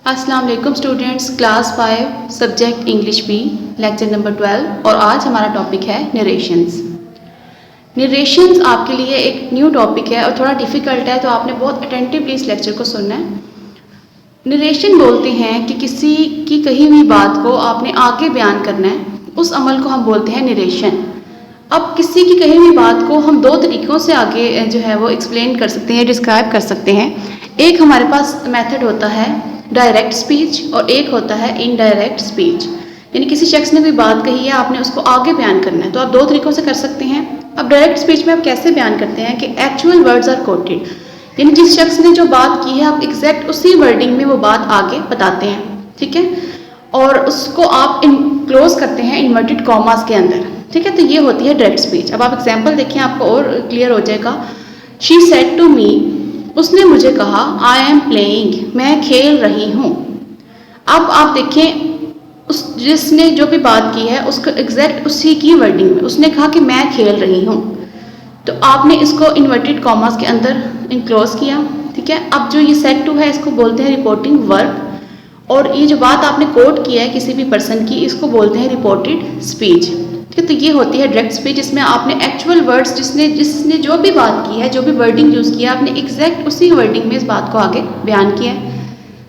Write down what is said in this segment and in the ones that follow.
अस्सलाम वालेकुम students, class 5 subject English B, lecture number 12। और आज हमारा टॉपिक है नरेशंस। नरेशंस आपके लिए एक न्यू टॉपिक है और थोड़ा डिफ़िकल्ट है, तो आपने बहुत अटेंटिवली इस लेक्चर को सुनना है। नरेशन बोलते हैं कि किसी की कही हुई बात को आपने आगे बयान करना है, उस अमल को हम बोलते हैं नरेशन। अब किसी की कही हुई बात को हम दो तरीक़ों से आगे जो है वो एक्सप्लेन कर सकते हैं, डिस्क्राइब कर सकते हैं। एक हमारे पास मेथड होता है डायरेक्ट स्पीच और एक होता है इनडायरेक्ट स्पीच। यानी किसी शख्स ने कोई बात कही है, आपने उसको आगे बयान करना है, तो आप दो तरीक़ों से कर सकते हैं। अब डायरेक्ट स्पीच में आप कैसे बयान करते हैं कि एक्चुअल वर्ड्स आर कोटेड, यानी जिस शख्स ने जो बात की है आप एग्जैक्ट उसी वर्डिंग में वो बात आगे बताते हैं, ठीक है, और उसको आप क्लोज करते हैं इन्वर्टेड कॉमास के अंदर, ठीक है। तो ये होती है डायरेक्ट स्पीच। अब आप एग्जांपल देखें, आपको और क्लियर हो जाएगा। शी सेड टू मी, उसने मुझे कहा, आई एम प्लेइंग, मैं खेल रही हूँ। अब आप देखें, उस जिसने जो भी बात की है उसको एग्जैक्ट उसी की वर्डिंग में उसने कहा कि मैं खेल रही हूँ, तो आपने इसको इन्वर्टेड कॉमास के अंदर इनक्लोज किया, ठीक है। अब जो ये सेड टू है इसको बोलते हैं रिपोर्टिंग वर्ब, और ये जो बात आपने कोट किया है किसी भी पर्सन की, इसको बोलते हैं रिपोर्टेड स्पीच, ठीक है। तो ये होती है डायरेक्ट स्पीच, जिसमें आपने एक्चुअल वर्ड्स जिसने जो भी बात की है, जो भी वर्डिंग यूज़ किया, आपने एग्जैक्ट उसी वर्डिंग में इस बात को आगे बयान किया है।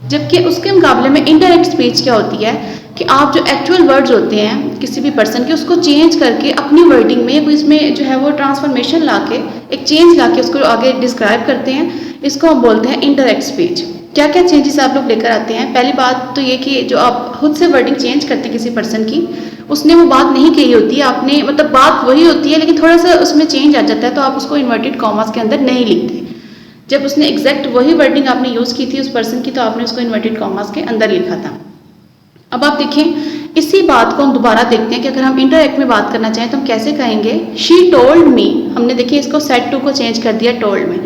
जबकि उसके मुकाबले में इनडायरेक्ट स्पीच क्या होती है कि आप जो एक्चुअल वर्ड्स होते हैं किसी भी पर्सन के, उसको चेंज करके अपनी वर्डिंग में कोई इसमें जो है वो ट्रांसफॉर्मेशन लाके, एक चेंज लाके उसको आगे डिस्क्राइब करते हैं। इसको हम बोलते हैं इनडायरेक्ट स्पीच। क्या क्या चेंजेस आप लोग लेकर आते हैं? पहली बात तो ये कि जो आप खुद से वर्डिंग चेंज करते हैं किसी पर्सन की, उसने वो बात नहीं कही होती है, आपने मतलब बात वही होती है लेकिन थोड़ा सा उसमें चेंज आ जाता है, तो आप उसको इन्वर्टेड कॉमास के अंदर नहीं लिखते। जब उसने एग्जैक्ट वही वर्डिंग आपने यूज़ की थी उस पर्सन की, तो आपने उसको इन्वर्टेड कॉमास के अंदर लिखा था। अब आप देखें, इसी बात को हम दोबारा देखते हैं कि अगर हम इनडायरेक्ट में बात करना चाहें तो हम कैसे कहेंगे। शी टोल्ड मी, हमने देखिए इसको सेड टू को चेंज कर दिया टोल्ड में।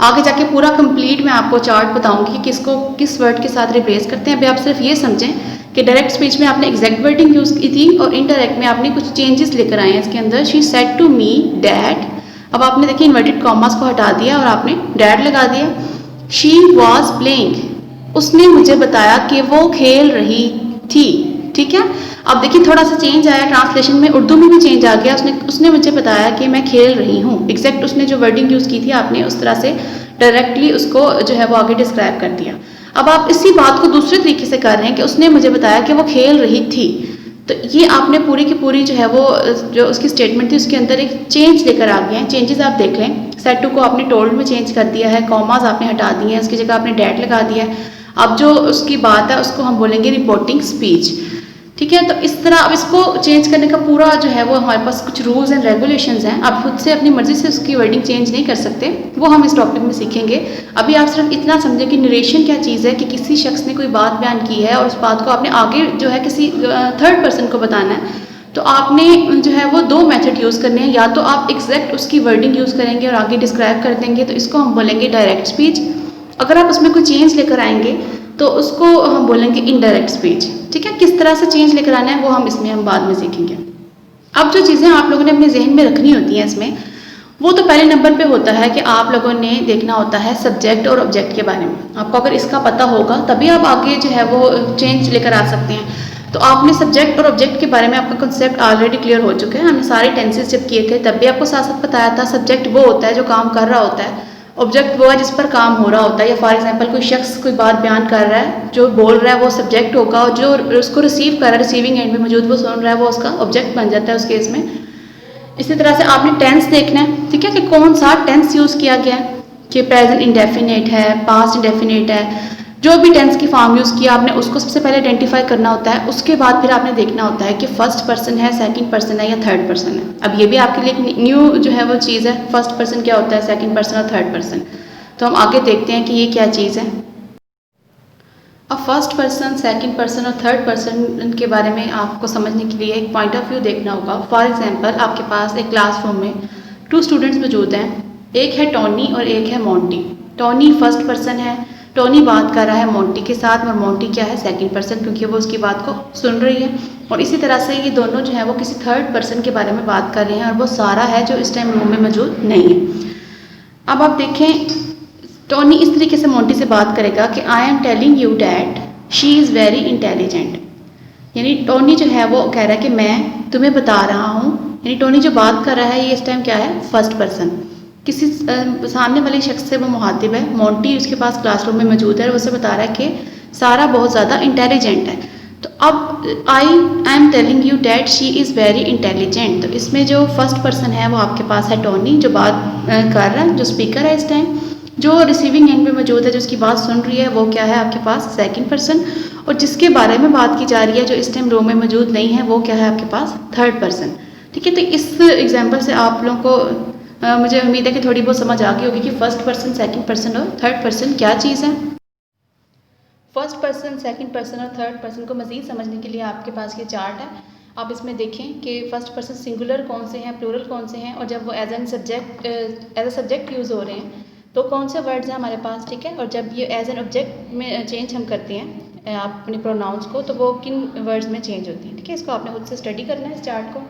आगे जाके पूरा कंप्लीट मैं आपको चार्ट बताऊंगी कि किसको किस वर्ड के साथ रिप्लेस करते हैं। अभी आप सिर्फ ये समझें कि डायरेक्ट स्पीच में आपने एग्जैक्ट वर्डिंग यूज़ की थी और इनडायरेक्ट में आपने कुछ चेंजेस लेकर आए हैं इसके अंदर। She said to me dad, अब आपने देखिए इन्वर्टेड कॉमास को हटा दिया और आपने डैड लगा दिया। शी वॉज प्लेइंग, उसने मुझे बताया कि वो खेल रही थी, ठीक है। अब देखिए थोड़ा सा चेंज आया ट्रांसलेशन में, उर्दू में भी चेंज आ गया। उसने मुझे बताया कि मैं खेल रही हूँ, एग्जैक्ट उसने जो वर्डिंग यूज़ की थी आपने उस तरह से डायरेक्टली उसको जो है वो आगे डिस्क्राइब कर दिया। अब आप इसी बात को दूसरे तरीके से कर रहे हैं कि उसने मुझे बताया कि वो खेल रही थी, तो ये आपने पूरी की पूरी जो है वो जो उसकी स्टेटमेंट थी उसके अंदर एक चेंज लेकर आ गए हैं। चेंजेस आप देख लें, सेड टू को आपने टोल्ड में चेंज कर दिया है, कॉमास आपने हटा दिए हैं, उसकी जगह आपने डैड लगा दिया है। अब जो उसकी बात है उसको हम बोलेंगे रिपोर्टिंग स्पीच, ठीक है। तो इस तरह अब इसको चेंज करने का पूरा जो है वो हमारे पास कुछ रूल्स एंड रेगुलेशंस हैं। आप खुद से अपनी मर्जी से उसकी वर्डिंग चेंज नहीं कर सकते, वो हम इस टॉपिक में सीखेंगे। अभी आप सिर्फ इतना समझें कि नरेशन क्या चीज़ है, कि किसी शख्स ने कोई बात बयान की है और उस बात को आपने आगे जो है किसी थर्ड पर्सन को बताना है, तो आपने जो है वो दो मेथड यूज़ करने हैं। या तो आप एग्जैक्ट उसकी वर्डिंग यूज़ करेंगे और आगे डिस्क्राइब कर देंगे, तो इसको हम बोलेंगे डायरेक्ट स्पीच। अगर आप उसमें कोई चेंज लेकर आएंगे तो उसको हम बोलेंगे इनडायरेक्ट स्पीच, ठीक है। किस तरह से चेंज लेकर आना है वो हम बाद में सीखेंगे। अब जो चीज़ें आप लोगों ने अपने जहन में रखनी होती हैं इसमें, वो तो पहले नंबर पे होता है कि आप लोगों ने देखना होता है सब्जेक्ट और ऑब्जेक्ट के बारे में। आपको अगर इसका पता होगा तभी आप आगे जो है वो चेंज लेकर आ सकते हैं। तो आपने सब्जेक्ट और ऑब्जेक्ट के बारे में आपका कंसेप्ट ऑलरेडी क्लियर हो चुका है। हमने सारे टेंसेस जब किए थे तब भी आपको साथ साथ बताया था, सब्जेक्ट वो होता है जो काम कर रहा होता है, ऑब्जेक्ट वो है जिस पर काम हो रहा होता है। या फॉर एग्जांपल कोई शख्स कोई बात बयान कर रहा है, जो बोल रहा है वो सब्जेक्ट होगा, और जो उसको रिसीव कर रहा है, रिसीविंग एंड में मौजूद वो सुन रहा है, वो उसका ऑब्जेक्ट बन जाता है उस केस में। इसी तरह से आपने टेंस देखना है, ठीक है, कि कौन सा टेंस यूज़ किया गया है, कि प्रेजेंट इंडेफिनेट है, पास्ट इंडेफिनेट है, जो भी टेंस की फॉर्म यूज़ किया आपने उसको सबसे पहले आइडेंटिफाई करना होता है। उसके बाद फिर आपने देखना होता है कि फर्स्ट पर्सन है, सेकंड पर्सन है या थर्ड पर्सन है। अब ये भी आपके लिए एक न्यू जो है वो चीज़ है, फर्स्ट पर्सन क्या होता है, सेकंड पर्सन और थर्ड पर्सन। तो हम आगे देखते हैं कि ये क्या चीज़ है। अब फर्स्ट पर्सन, सेकंड पर्सन और थर्ड पर्सन के बारे में आपको समझने के लिए एक पॉइंट ऑफ व्यू देखना होगा। फॉर एग्जांपल आपके पास एक क्लासरूम में 2 स्टूडेंट्स मौजूद हैं, एक है टॉनी और एक है मोंटी। टॉनी फर्स्ट पर्सन है, टॉनी बात कर रहा है मोंटी के साथ, और मोंटी क्या है, सेकंड पर्सन, क्योंकि वो उसकी बात को सुन रही है। और इसी तरह से ये दोनों जो है वो किसी थर्ड पर्सन के बारे में बात कर रहे हैं, और वो सारा है जो इस टाइम रूम में मौजूद नहीं है। अब आप देखें, टॉनी इस तरीके से मोंटी से बात करेगा कि I am telling you that she is very intelligent. यानी टोनी जो है वो कह रहा है कि मैं तुम्हें बता रहा हूँ, यानी टोनी जो बात कर रहा है ये इस टाइम क्या है, फर्स्ट पर्सन। किसी सामने वाले शख्स से वो मुहातिब है, मोंटी उसके पास क्लासरूम में मौजूद है और उसे बता रहा है कि सारा बहुत ज़्यादा इंटेलिजेंट है। तो अब I am telling you that she is very intelligent, तो इसमें जो फर्स्ट पर्सन है वो आपके पास है टोनी जो बात कर रहा है, जो स्पीकर है इस टाइम। जो रिसीविंग एंड में मौजूद है, जो उसकी बात सुन रही है, वो क्या है आपके पास, सेकंड पर्सन। और जिसके बारे में बात की जा रही है जो इस टाइम रूम में मौजूद नहीं है, वो क्या है आपके पास, थर्ड पर्सन। ठीक है, तो इस एग्जाम्पल से आप लोगों को मुझे उम्मीद है कि थोड़ी बहुत समझ आ गई होगी कि फर्स्ट पर्सन, सेकंड पर्सन और थर्ड पर्सन क्या चीज़ है। फर्स्ट पर्सन, सेकंड पर्सन और थर्ड पर्सन को मज़ीद समझने के लिए आपके पास ये चार्ट है। आप इसमें देखें कि फर्स्ट पर्सन सिंगुलर कौन से हैं, प्लूरल कौन से हैं, और जब वो एज ए सब्जेक्ट यूज़ हो रहे हैं तो कौन से वर्ड्स हैं हमारे पास। ठीक है, और जब ये एज एन ऑब्जेक्ट में चेंज हम करते हैं आप अपने प्रोनाउंस को, तो वो किन वर्ड्स में चेंज होती हैं। ठीक है, इसको आपने खुद से स्टडी करना है इस चार्ट को।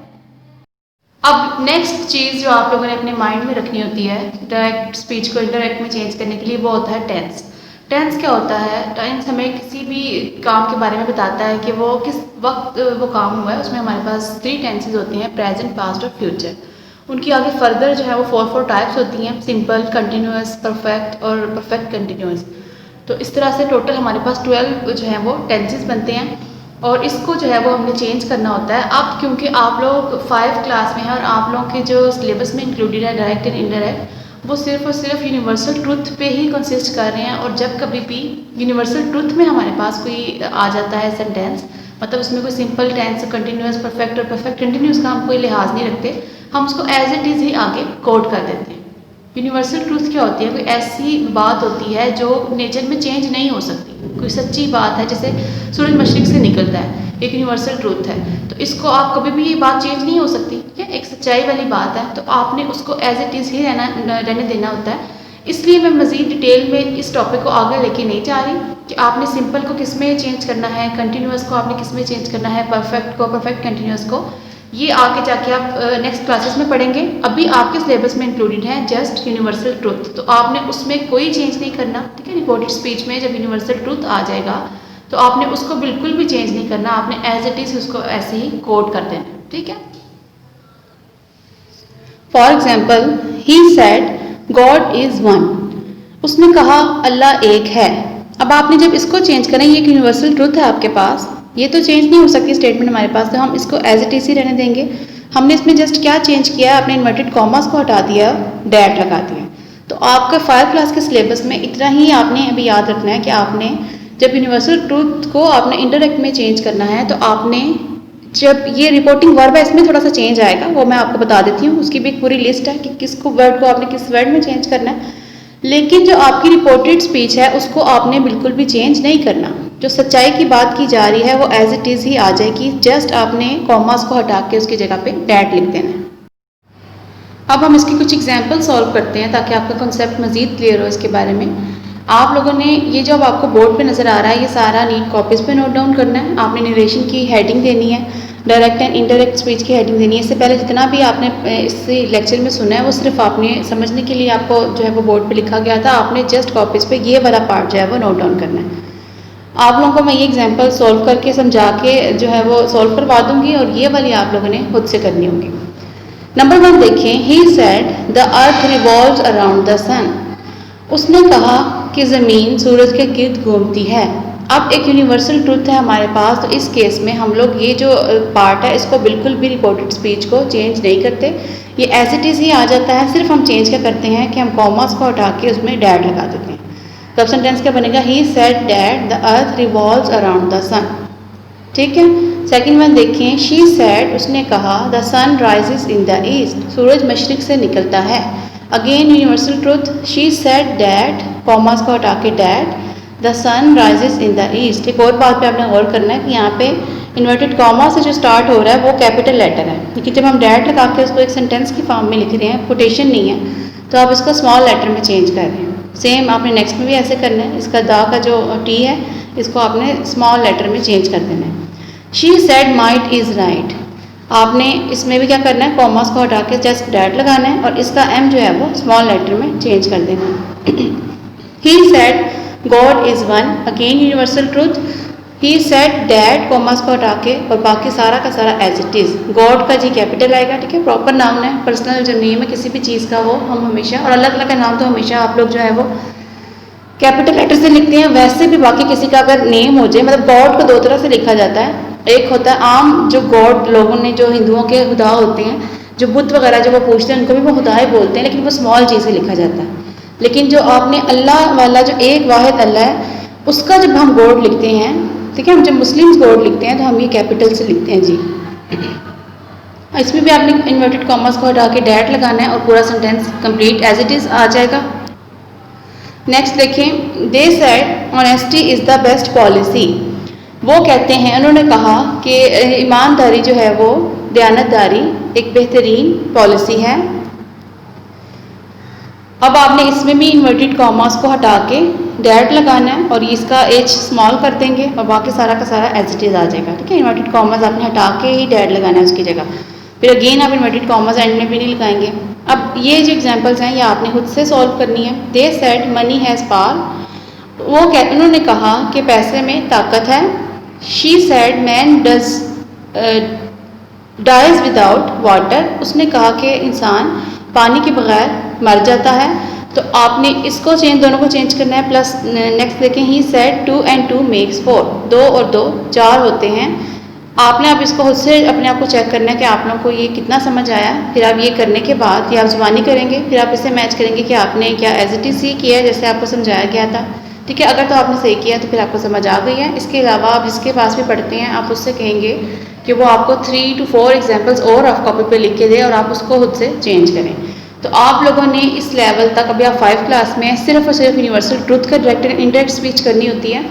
अब नेक्स्ट चीज़ जो आप लोगों ने अपने माइंड में रखनी होती है डायरेक्ट स्पीच को इनडायरेक्ट में चेंज करने के लिए, वो होता है टेंस। टेंस क्या होता है, टेंस हमें किसी भी काम के बारे में बताता है कि वो किस वक्त वो काम हुआ है। उसमें हमारे पास 3 टेंसेज होती हैं, प्रेजेंट, पास्ट और फ्यूचर। उनकी आगे फर्दर जो है वो 4 टाइप्स होती हैं, सिंपल, कंटिन्यूस, परफेक्ट और परफेक्ट कंटिन्यूस। तो इस तरह से टोटल हमारे पास 12 जो है वो टेंसेस बनते हैं और इसको जो है वो हमने चेंज करना होता है। अब क्योंकि आप लोग 5 क्लास में हैं और आप लोगों के जो सिलेबस में इंक्लूडेड है डायरेक्ट एंड इनडायरेक्ट, वो सिर्फ और सिर्फ यूनिवर्सल ट्रूथ पे ही कंसिस्ट कर रहे हैं। और जब कभी भी यूनिवर्सल ट्रूथ में हमारे पास कोई आ जाता है सेंटेंस, मतलब उसमें कोई सिंपल टेंस, कंटिन्यूस, परफेक्ट और परफेक्ट कंटिन्यूस का हम कोई लिहाज नहीं रखते, हम उसको एज इट इज़ ही आगे कोड कर देते हैं। यूनिवर्सल ट्रूथ क्या होती है, कोई ऐसी बात होती है जो नेचर में चेंज नहीं हो सकती, कोई सच्ची बात है, जैसे सूरज मशरिक से निकलता है, एक यूनिवर्सल ट्रूथ है। तो इसको आप कभी भी, ये बात चेंज नहीं हो सकती, ठीक है, एक सच्चाई वाली बात है, तो आपने उसको एज इट इज़ ही रहने देना होता है। इसलिए मैं मज़ीद डिटेल में इस टॉपिक को आगे लेके नहीं जा रही कि आपने सिंपल को किस में चेंज करना है, कंटिन्यूस को आपने किस में चेंज करना है, परफेक्ट को, परफेक्ट कंटिन्यूस को, ये आगे जाके आप नेक्स्ट क्लासेस में पढ़ेंगे। अभी आपके सिलेबस में इंक्लूडेड है जस्ट यूनिवर्सल ट्रूथ, तो आपने उसमें कोई चेंज नहीं करना। ठीक है, रिपोर्टेड स्पीच में जब यूनिवर्सल ट्रूथ आ जाएगा तो आपने उसको बिल्कुल भी चेंज नहीं करना, आपने एज इट इज़ उसको ऐसे ही कोड कर देना। ठीक है, for example, he said God is one, उसने कहा अल्लाह एक है। अब आपने जब इसको चेंज करें, ये एक यूनिवर्सल ट्रूथ है आपके पास, ये तो चेंज नहीं हो सकती स्टेटमेंट हमारे पास, तो हम इसको एज इट इज़ ही रहने देंगे। हमने इसमें जस्ट क्या चेंज किया है, आपने इन्वर्टेड कॉमास को हटा दिया, डैट लगा दिया। तो आपका 5 क्लास के सिलेबस में इतना ही आपने अभी याद रखना है कि आपने जब यूनिवर्सल ट्रूथ को आपने इनडायरेक्ट में चेंज करना है, तो आपने जब ये रिपोर्टिंग वर्ब है इसमें थोड़ा सा चेंज आएगा, वो मैं आपको बता देती हूँ। उसकी भी एक पूरी लिस्ट है कि किसको वर्ड को आपने किस वर्ड में चेंज करना है। लेकिन जो आपकी रिपोर्टेड स्पीच है उसको आपने बिल्कुल भी चेंज नहीं करना। जो सच्चाई की बात की जा रही है वो एज इट इज़ ही आ जाएगी, जस्ट आपने कॉमास को हटा के उसकी जगह पे डैट लिख देना है। अब हम इसकी कुछ एग्जांपल सॉल्व करते हैं ताकि आपका कॉन्सेप्ट मज़ीद क्लियर हो इसके बारे में। आप लोगों ने ये जो आपको बोर्ड पे नज़र आ रहा है, ये सारा नीट कॉपीज़ पे नोट डाउन करना है। आपने नरेशन की हेडिंग देनी है, डायरेक्ट एंड इनडायरेक्ट स्पीच की हेडिंग देनी है। इससे पहले जितना भी आपने इस लेक्चर में सुना है वो सिर्फ आपने समझने के लिए आपको जो है वो बोर्ड पे लिखा गया था, आपने जस्ट कॉपीज़ पे ये वाला पार्ट जो है वो नोट डाउन करना है। आप लोगों को मैं ये एग्जांपल सॉल्व करके समझा के जो है वो सॉल्व करवा दूंगी और ये वाली आप लोगों ने खुद से करनी होगी। नंबर 1 देखें, he said the earth revolves around the sun, उसने कहा कि ज़मीन सूरज के गिर्द घूमती है। अब एक यूनिवर्सल ट्रूथ है हमारे पास, तो इस केस में हम लोग ये जो पार्ट है इसको बिल्कुल भी रिपोर्टेड स्पीच को चेंज नहीं करते, ये एज इट इज़ ही आ जाता है। सिर्फ हम चेंज क्या करते हैं कि हम कॉमास को हटा के उसमें डैट लगा देते हैं। तब सेंटेंस क्या बनेगा, he said that the earth revolves around the sun. ठीक है, सेकंड वन देखें, शी सेड, उसने कहा the sun rises in the east, सूरज मशरिक से निकलता है। Again universal truth, she said that, commas को हटा के that, the sun rises in the east. एक और बात पे आपने गौर करना है कि यहाँ पे इन्वर्टेड कॉमा से जो स्टार्ट हो रहा है वो कैपिटल लेटर है, लेकिन जब हम डैट लगा के उसको एक सेंटेंस की फॉर्म में लिख रहे हैं, कोटेशन नहीं है, तो आप इसको स्मॉल लेटर में चेंज कर रहे हैं। सेम आपने नेक्स्ट में भी ऐसे करना है, इसका दा का जो टी है इसको आपने स्मॉल लेटर में चेंज कर देना है। She said might is right, आपने इसमें भी क्या करना है, कॉमास को हटा के जस्ट डैट लगाना है और इसका एम जो है वो स्मॉल लेटर में चेंज कर देना है। He said God is one, again universal truth, he said dad commerce को हटा के और बाकी सारा का सारा एज इट इज़। गॉड का जी कैपिटल आएगा, ठीक है, प्रॉपर नाउन है, पर्सनल जो नेम है किसी भी चीज़ का वो हम हमेशा, और अल्लाह ताला का नाम तो हमेशा आप लोग जो है वो कैपिटल लेटर से लिखते हैं। वैसे भी बाकी किसी का अगर नेम हो जाए, मतलब गॉड को दो तरह से लिखा जाता है। एक होता है आम जो गॉड लोगों ने, जो हिंदुओं के खुदा होते हैं, जो बुत वगैरह जो वो पूछते हैं उनको भी वो खुदा ही बोलते हैं, लेकिन वो स्मॉल चीज़ से लिखा जाता है। लेकिन जो आपने अल्लाह वाला जो एक वाहिद अल्लाह है, उसका जब हम गॉड लिखते हैं, ठीक है, हम जब मुस्लिम्स गॉड लिखते हैं तो हम ये कैपिटल से लिखते हैं जी। इसमें भी आपने इन्वर्टेड कॉमर्स को हटा के डैट लगाना है और पूरा sentence complete as it is आ जाएगा। नेक्स्ट देखें, they said honesty is the best policy. वो कहते हैं, उन्होंने कहा कि ईमानदारी जो है वो, दयानतदारी एक बेहतरीन पॉलिसी है। अब आपने इसमें भी इन्वर्टेड कॉमर्स को हटा के डैट लगाना है और इसका एच स्मॉल कर देंगे और बाकी सारा का सारा एज इट इज़ आ जाएगा, ठीक है। इन्वर्टेड कॉमर्स आपने हटा के ही डैट लगाना है उसकी जगह, फिर अगेन आप इन्वर्टेड कॉमर्स एंड में भी नहीं लगाएंगे। अब ये जो एग्जांपल्स हैं ये आपने खुद से सॉल्व करनी है। They said money has power, उन्होंने कहा कि पैसे में ताकत है। She said man dies without water, उसने कहा कि इंसान पानी के बगैर मर जाता है। तो आपने इसको दोनों को चेंज करना है। प्लस नेक्स्ट देखें, ही सेड 2 and 2 makes 4, 2 और 2 4 होते हैं। आपने अब इसको खुद से अपने आप को चेक करना है कि आप लोगों को ये कितना समझ आया। फिर आप ये करने के बाद ये आप ज़ुबानी करेंगे, फिर आप इसे मैच करेंगे कि आपने क्या एज इट इज़ ही किया है जैसे आपको समझाया गया था, ठीक है। अगर तो आपने सही किया तो फिर आपको समझ आ गई है। इसके अलावा आप जिसके पास भी पढ़ते हैं आप उससे कहेंगे कि वो आपको 3 to 4 एग्जाम्पल्स और रफ कॉपी पे लिख के दे और आप उसको खुद से चेंज करें। तो आप लोगों ने इस लेवल तक, अभी आप 5 क्लास में सिर्फ और सिर्फ यूनिवर्सल ट्रूथ का डायरेक्ट एंड इनडायरेक्ट स्पीच करनी होती है।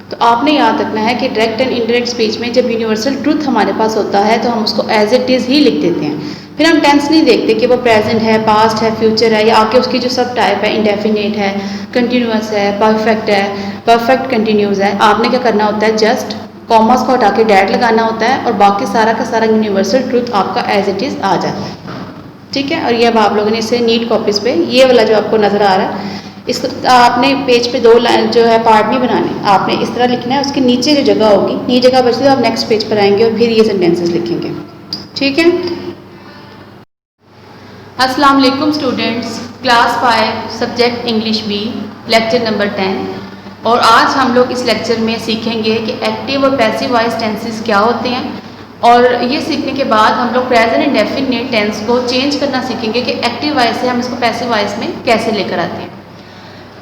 तो आपने याद रखना है कि डायरेक्ट एंड इनडायरेक्ट स्पीच में जब यूनिवर्सल ट्रूथ हमारे पास होता है तो हम उसको एज इट इज़ ही लिख देते हैं। फिर हम टेंस नहीं देखते कि वो प्रेजेंट है, पास्ट है, फ्यूचर है, या आके उसकी जो सब टाइप है, इंडेफिनेट है, कंटिन्यूस है, परफेक्ट है, परफेक्ट कंटिन्यूस है। आपने क्या करना होता है, जस्ट कॉमर्स को हटा के डैट लगाना होता है और बाकी सारा का सारा यूनिवर्सल ट्रूथ आपका एज इट इज़ आ जाता है, ठीक है। और ये अब आप लोगों ने इसे नीट कॉपीज़ पे, ये वाला जो आपको नज़र आ रहा है, इसको आपने पेज पे 2 लाइन जो है पार्ट नहीं बनाने, आपने इस तरह लिखना है। उसके नीचे जो जगह होगी, नीचे जगह बचती तो आप नेक्स्ट पेज पर आएंगे और फिर ये सेंटेंसेस लिखेंगे, ठीक है। अस्सलाम वालेकुम students, class 5 subject English B, lecture number 10। और आज हम लोग इस लेक्चर में सीखेंगे कि एक्टिव और पैसिव वॉइस टेंसेस क्या होते हैं, और ये सीखने के बाद हम लोग प्रेजेंट इंडेफिनिट टेंस को चेंज करना सीखेंगे कि एक्टिव वॉइस से हम इसको पैसिव वॉइस में कैसे लेकर आते हैं।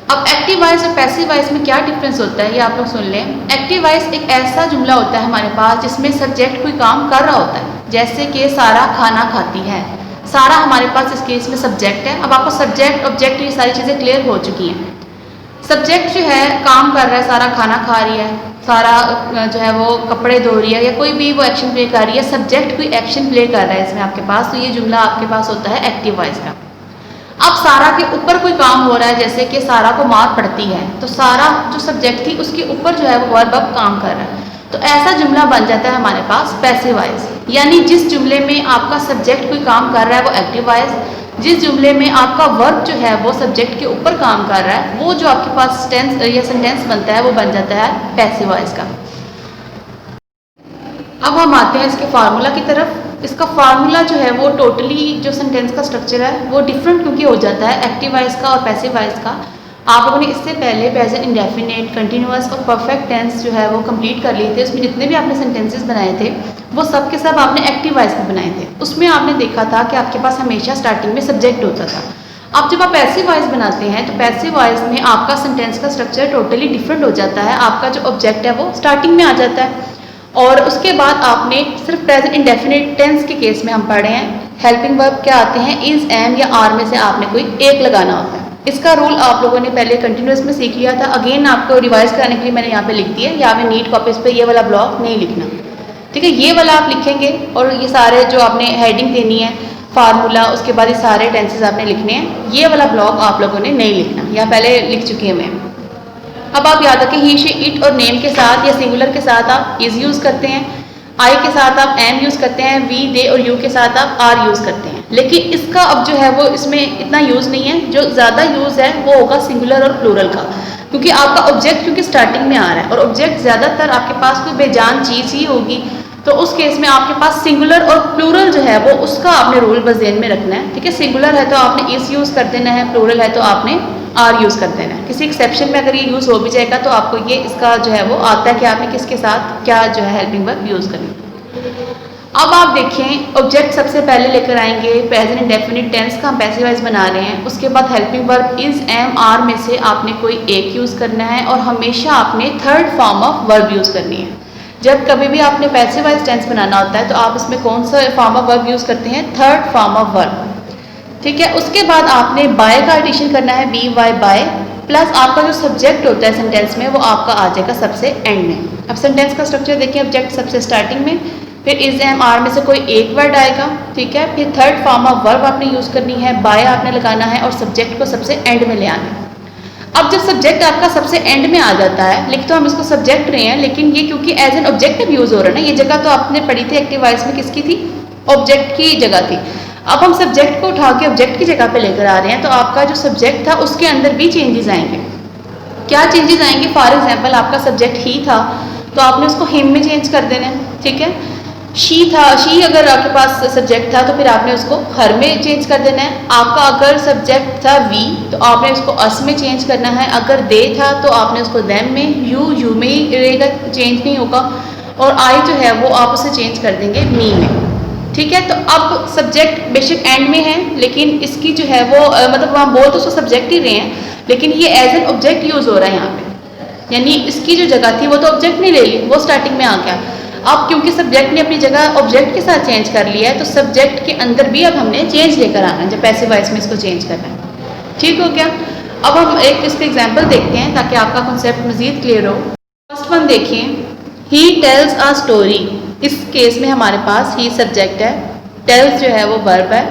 अब एक्टिव वॉइस और पैसिव वॉइस में क्या डिफरेंस होता है ये आप लोग सुन लें। एक्टिव वॉइस एक ऐसा जुमला होता है हमारे पास जिसमें सब्जेक्ट कोई काम कर रहा होता है, जैसे कि सारा खाना खाती है। सारा हमारे पास इस केस में सब्जेक्ट है। अब आपको सब्जेक्ट ऑब्जेक्ट ये सारी चीज़ें क्लियर हो चुकी हैं। सब्जेक्ट जो है काम कर रहा है, सारा खाना खा रही है, सारा जो है वो कपड़े धो रही है, या कोई भी वो एक्शन प्ले कर रही है, सब्जेक्ट कोई एक्शन प्ले कर रहा है इसमें आपके पास, तो ये जुमला आपके पास होता है एक्टिव वॉइस का। अब सारा के ऊपर कोई काम हो रहा है, जैसे कि सारा को मार पड़ती है, तो सारा जो सब्जेक्ट थी उसके ऊपर जो है वो वर्ब अब काम कर रहा है, तो ऐसा जुमला बन जाता है हमारे पास पैसिव वॉइस। यानी जिस जुमले में आपका सब्जेक्ट कोई काम कर रहा है वो एक्टिव वॉइस, जिस जुमले में आपका वर्ब जो है वो सब्जेक्ट के ऊपर काम कर रहा है, वो जो आपके पास टेंस या सेंटेंस बनता है वो बन जाता है पैसिव वॉइस का। अब हम आते हैं इसके फार्मूला की तरफ। इसका फार्मूला जो है वो टोटली जो सेंटेंस का स्ट्रक्चर है वो डिफरेंट क्योंकि हो जाता है एक्टिव वॉइस का और पैसिव वॉइस का। आप लोगों ने इससे पहले प्रेजेंट इंडेफिनिट, कंटिन्यूअस और परफेक्ट टेंस जो है वो कंप्लीट कर लिए थे। उसमें जितने भी आपने सेंटेंसेस बनाए थे वो सब के सब आपने एक्टिव वॉइस में बनाए थे। उसमें आपने देखा था कि आपके पास हमेशा स्टार्टिंग में सब्जेक्ट होता था। अब जब आप पैसिव वॉइस बनाते हैं तो पैसिव वॉइस में आपका सेंटेंस का स्ट्रक्चर टोटली डिफरेंट हो जाता है। आपका जो ऑब्जेक्ट है वो स्टार्टिंग में आ जाता है और उसके बाद आपने सिर्फ प्रेजेंट इंडेफिनिट टेंस के केस में हम पढ़े हैं हेल्पिंग वर्ब क्या आते हैं, इज, एम या आर में से आपने कोई एक लगाना होता है। इसका रूल आप लोगों ने पहले कंटिन्यूअस में सीख लिया था। अगेन आपको रिवाइज कराने के लिए मैंने यहाँ पे लिख दिया है। यहाँ पे नीट कॉपीज पे ये वाला ब्लॉक नहीं लिखना, ठीक है। ये वाला आप लिखेंगे और ये सारे जो आपने हेडिंग देनी है, फार्मूला, उसके बाद ये सारे टेंसेज आपने लिखने हैं। ये वाला ब्लॉक आप लोगों ने नहीं लिखना, यहाँ पहले लिख चुकी है मैं। अब आप याद रखें ही, शी, इट और नेम के साथ या सिंगुलर के साथ आप इज यूज़ करते हैं, आई के साथ आप एम यूज़ करते हैं, वी, दे और यू के साथ आप आर यूज़ करते हैं। लेकिन इसका अब जो है वो इसमें इतना यूज़ नहीं है। जो ज़्यादा यूज़ है वो होगा सिंगुलर और प्लूरल का। क्योंकि आपका ऑब्जेक्ट क्योंकि स्टार्टिंग में आ रहा है और ऑब्जेक्ट ज़्यादातर आपके पास कोई बेजान चीज़ ही होगी, तो उस केस में आपके पास सिंगुलर और प्लूरल जो है वो उसका आपने रूल बस ध्यान में रखना है। ठीक है, सिंगुलर है तो आपने इस यूज़ कर देना है, प्लूरल है तो आपने आर यूज़ कर देना है। किसी एक्सेप्शन में अगर ये यूज़ हो भी जाएगा तो आपको ये इसका जो है वो आता है कि आपने किसके साथ क्या जो है हेल्पिंग वर्ब यूज़ करनी। अब आप देखें, ऑब्जेक्ट सबसे पहले लेकर आएंगे प्रेजेंट इंडेफिनिट टेंस का हम पैसिव वॉइस बना रहे हैं। उसके बाद helping verb is, am, are में से आपने कोई एक यूज़ करना है और हमेशा आपने third form of verb use करनी है। जब कभी भी आपने पैसिव वॉइस टेंस बनाना होता है तो आप इसमें कौन सा फॉर्म ऑफ वर्ब यूज़ करते हैं? Third form of verb. ठीक है, उसके बाद आपने बाय का एडिशन करना है, बी वाई बाय, प्लस आपका जो सब्जेक्ट होता है सेंटेंस में वो आपका आ जाएगा सबसे एंड में। अब सेंटेंस का स्ट्रक्चर देखिए, ऑब्जेक्ट सबसे स्टार्टिंग में, फिर इज, एम, आर में से कोई एक वर्ड आएगा। ठीक है, फिर थर्ड फॉर्म ऑफ वर्ब आपने यूज़ करनी है, बाय आपने लगाना है और सब्जेक्ट को सबसे एंड में ले आना है। अब जब सब्जेक्ट आपका सबसे एंड में आ जाता है, लिख तो हम इसको सब्जेक्ट रहे हैं लेकिन ये क्योंकि एज एन ऑब्जेक्टिव यूज़ हो रहा है ना, ये जगह तो आपने पढ़ी थी एक्टिव वॉइस में किसकी थी? ऑब्जेक्ट की जगह थी। अब हम सब्जेक्ट को उठा के ऑब्जेक्ट की जगह पे लेकर आ रहे हैं तो आपका जो सब्जेक्ट था उसके अंदर भी चेंजेस आएंगे। क्या चेंजेस आएंगे? फॉर एग्जाम्पल आपका सब्जेक्ट ही था तो आपने उसको हिम में चेंज कर देना है। ठीक है, शी था, शी अगर आपके पास सब्जेक्ट था तो फिर आपने उसको हर में चेंज कर देना है। आपका अगर सब्जेक्ट था वी तो आपने उसको अस में चेंज करना है। अगर दे था तो आपने उसको देम में, यू में ही रहेगा, चेंज नहीं होगा। और आई जो है वो आप उसे चेंज कर देंगे मी में। ठीक है, तो अब सब्जेक्ट बेशक एंड में है लेकिन इसकी जो है वो मतलब वहाँ बोल तो उसको सब्जेक्ट ही रहे हैं लेकिन ये एज एन ऑब्जेक्ट यूज़ हो रहा है यहाँ पे, यानी इसकी जो जगह थी वो तो ऑब्जेक्ट नहीं ले ली, वो स्टार्टिंग में आ गया। अब क्योंकि सब्जेक्ट ने अपनी जगह ऑब्जेक्ट के साथ चेंज कर लिया है तो सब्जेक्ट के अंदर भी अब हमने चेंज लेकर आना है, जब पैसिव वॉइस में इसको चेंज करना है। ठीक हो गया। अब हम एक इसका एग्जाम्पल देखते हैं ताकि आपका कॉन्सेप्ट मज़ीद क्लियर हो। फर्स्ट वन देखिए, ही टेल्स अ स्टोरी। इस केस में हमारे पास ही सब्जेक्ट है, टेल्स जो है वो वर्ब है,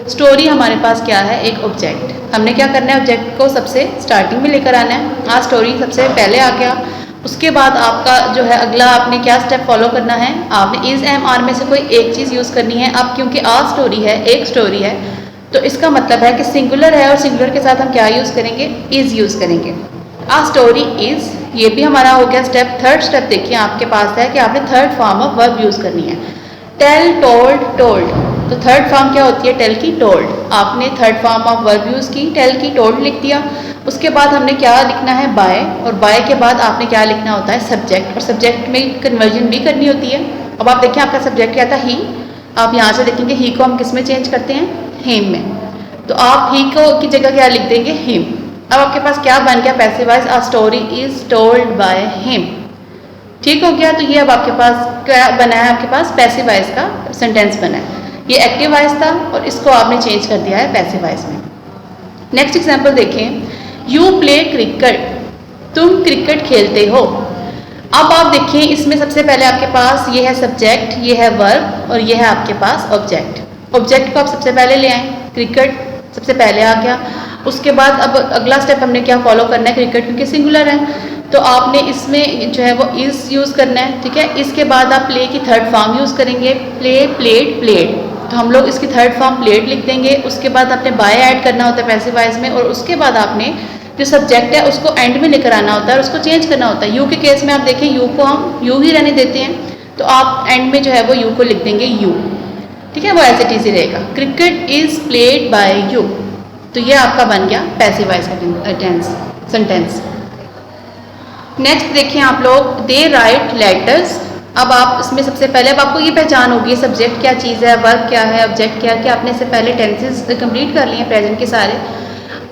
स्टोरी हमारे पास क्या है? एक ऑब्जेक्ट। हमने क्या करना है? ऑब्जेक्ट को सबसे स्टार्टिंग में लेकर आना है। आ स्टोरी सबसे पहले आ गया। उसके बाद आपका जो है अगला आपने क्या स्टेप फॉलो करना है? आपने इज, एम, आर में से कोई एक चीज़ यूज़ करनी है। अब क्योंकि आ स्टोरी है, एक स्टोरी है, तो इसका मतलब है कि सिंगुलर है और सिंगुलर के साथ हम क्या यूज़ करेंगे? इज़ यूज़ करेंगे। आ स्टोरी इज़, ये भी हमारा हो गया स्टेप। थर्ड स्टेप देखिए आपके पास है कि आपने third form of verb use करनी है। टेल, टोल्ड, टोल्ड, तो थर्ड फॉर्म क्या होती है? टेल की टोल्ड। आपने third form of verb use की, टेल की टोल्ड लिख दिया। उसके बाद हमने क्या लिखना है? बाय, और बाय के बाद आपने क्या लिखना होता है? सब्जेक्ट, और सब्जेक्ट में कन्वर्जन भी करनी होती है। अब आप देखें आपका सब्जेक्ट क्या था? ही। आप यहाँ से देखेंगे ही को हम किस में चेंज करते हैं? हिम में। तो आप ही को की जगह क्या लिख देंगे? हिम। अब आपके पास क्या बन गया? Passive voice, a story is told by him. ठीक हो गया। तो ये अब आपके पास क्या बना है? आपके पास पैसिव वॉइस का सेंटेंस बना है। ये एक्टिव वॉइस था और इसको आपने चेंज कर दिया है पैसिव वॉइस में। नेक्स्ट एग्जांपल देखें, यू प्ले क्रिकेट, तुम क्रिकेट खेलते हो। अब आप देखिए इसमें सबसे पहले आपके पास ये है सब्जेक्ट, ये है वर्ब और ये है आपके पास ऑब्जेक्ट। ऑब्जेक्ट को आप सबसे पहले ले आए, क्रिकेट सबसे पहले आ गया। उसके बाद अब अगला स्टेप हमने क्या फॉलो करना है? क्रिकेट क्योंकि सिंगुलर है तो आपने इसमें जो है वो इज़ यूज़ करना है। ठीक है, इसके बाद आप प्ले की थर्ड फॉर्म यूज़ करेंगे, प्ले, प्लेड, प्लेड, तो हम लोग इसकी थर्ड फॉर्म प्लेड लिख देंगे। उसके बाद आपने बाय ऐड करना होता है पैसिव वॉइस में, और उसके बाद आपने जो सब्जेक्ट है उसको एंड में लेकर आना होता है और उसको चेंज करना होता है। यू के केस में आप देखें यू को हम यू ही रहने देते हैं, तो आप एंड में जो है वो यू को लिख देंगे यू। ठीक है, वो एज इट इज ही रहेगा, cricket is played by you. तो ये आपका बन गया पैसिव वॉइस का टेंस सेंटेंस। नेक्स्ट देखिए आप लोग, दे राइट लेटर्स। अब आप इसमें सबसे पहले अब आपको ये पहचान होगी सब्जेक्ट क्या चीज़ है, वर्ब क्या है, ऑब्जेक्ट क्या है, कि आपने इससे पहले टेंसेस कंप्लीट कर लिए हैं प्रेजेंट के सारे।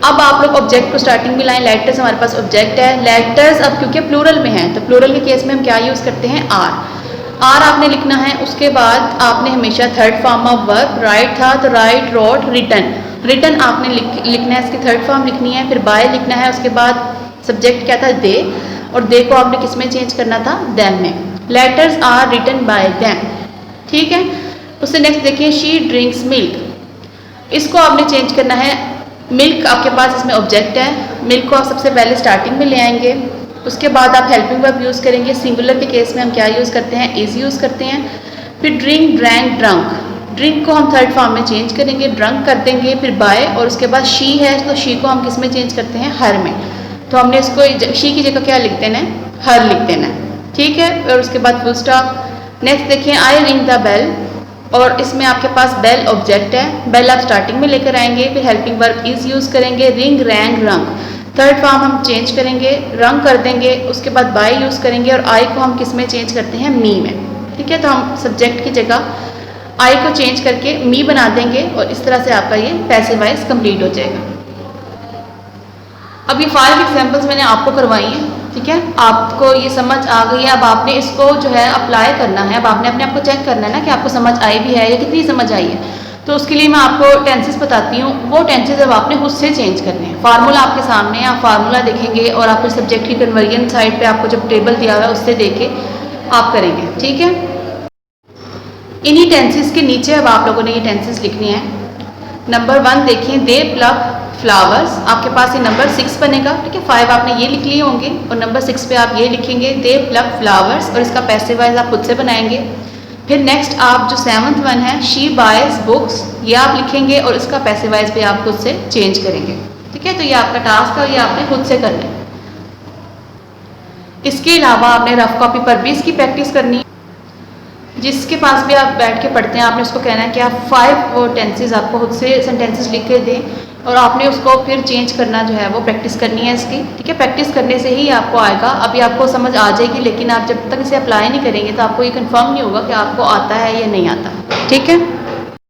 अब आप लोग ऑब्जेक्ट को स्टार्टिंग में लाएं, लेटर्स हमारे पास ऑब्जेक्ट है। लेटर्स अब क्योंकि प्लूरल में है तो प्लूरल के केस में हम क्या यूज़ करते हैं? आर। आर आपने लिखना है। उसके बाद आपने हमेशा third form of verb, right था तो राइट, रोट, रिटन। रिटन आपने लिखना है, इसकी थर्ड फॉर्म लिखनी है। फिर बाय लिखना है। उसके बाद सब्जेक्ट क्या था? दे, और दे को आपने किस में चेंज करना था? देम में। Letters are written by them. ठीक है, उससे नेक्स्ट देखिए, शी ड्रिंक्स मिल्क। इसको आपने चेंज करना है। मिल्क आपके पास इसमें ऑब्जेक्ट है, मिल्क को आप सबसे पहले स्टार्टिंग में ले आएंगे। उसके बाद आप हेल्पिंग वर्ब यूज़ करेंगे। सिंगुलर के केस में हम क्या यूज़ करते हैं? इज यूज़ करते हैं। फिर ड्रिंक, ड्रैंक, ड्रंक। ड्रिंक को हम थर्ड फॉर्म में चेंज करेंगे, ड्रंक कर देंगे। फिर बाय, और उसके बाद शी है तो शी को हम किस में चेंज करते हैं? हर में। तो हमने इसको शी की जगह क्या लिख देना है, हर लिख देना है, ठीक है। और उसके बाद फुल स्टॉप। नेक्स्ट देखिए, आई रिंग द बेल, और इसमें आपके पास बेल ऑब्जेक्ट है, बेल आप स्टार्टिंग में लेकर आएंगे, फिर हेल्पिंग वर्ब इज यूज़ करेंगे, रिंग रैंग रंग, थर्ड फॉर्म हम चेंज करेंगे, रंग कर देंगे, उसके बाद बाय यूज़ करेंगे, और आई को हम किस में चेंज करते हैं, मी में, ठीक है। तो हम सब्जेक्ट की जगह आई को चेंज करके मी बना देंगे, और इस तरह से आपका ये पैसिव वॉइस कंप्लीट हो जाएगा। अब ये 5 एग्जाम्पल्स मैंने आपको करवाई हैं, ठीक है। आपको ये समझ आ गई है, अब आपने इसको जो है अप्लाई करना है, अब आपने अपने आप को चेक करना है ना कि आपको समझ आई भी है या कितनी समझ आई है। तो उसके लिए मैं आपको टेंसेस बताती हूँ, वो टेंसेस अब आपने खुद से चेंज करने हैं। फार्मूला आपके सामने है, आप फार्मूला देखेंगे और आप सब्जेक्ट की कन्वर्जन साइड पे आपको जब टेबल दिया हुआ है उससे देख के आप करेंगे, ठीक है। इन्हीं टेंसेस के नीचे अब आप लोगों ने ये टेंसेस लिखनी है। नंबर 1 देखिए, दे प्लक फ्लावर्स, आपके पास ये नंबर 6 बनेगा, ठीक है। 5 आपने ये लिख लिए होंगे और नंबर 6 पे आप ये लिखेंगे, दे प्लक फ्लावर्स, और इसका पैसिव वॉइस आप खुद से बनाएंगे। फिर नेक्स्ट आप जो 7th वन है, शी बायज बुक्स, ये आप लिखेंगे और इसका पैसिव वॉइस भी आप खुद से चेंज करेंगे, ठीक है। तो ये आपका टास्क है, ये आपने खुद से करना है। इसके अलावा आपने रफ कॉपी पर भी इसकी प्रैक्टिस करनी है। जिसके पास भी आप बैठ के पढ़ते हैं, आपने उसको कहना है कि आप 5 टेंसेस आपको खुद से सेंटेंसेस लिख के दें, और आपने उसको फिर चेंज करना जो है वो प्रैक्टिस करनी है इसकी, ठीक है। प्रैक्टिस करने से ही आपको आएगा। अभी आपको समझ आ जाएगी, लेकिन आप जब तक इसे अप्लाई नहीं करेंगे तो आपको ये कंफर्म नहीं होगा कि आपको आता है या नहीं आता, ठीक है।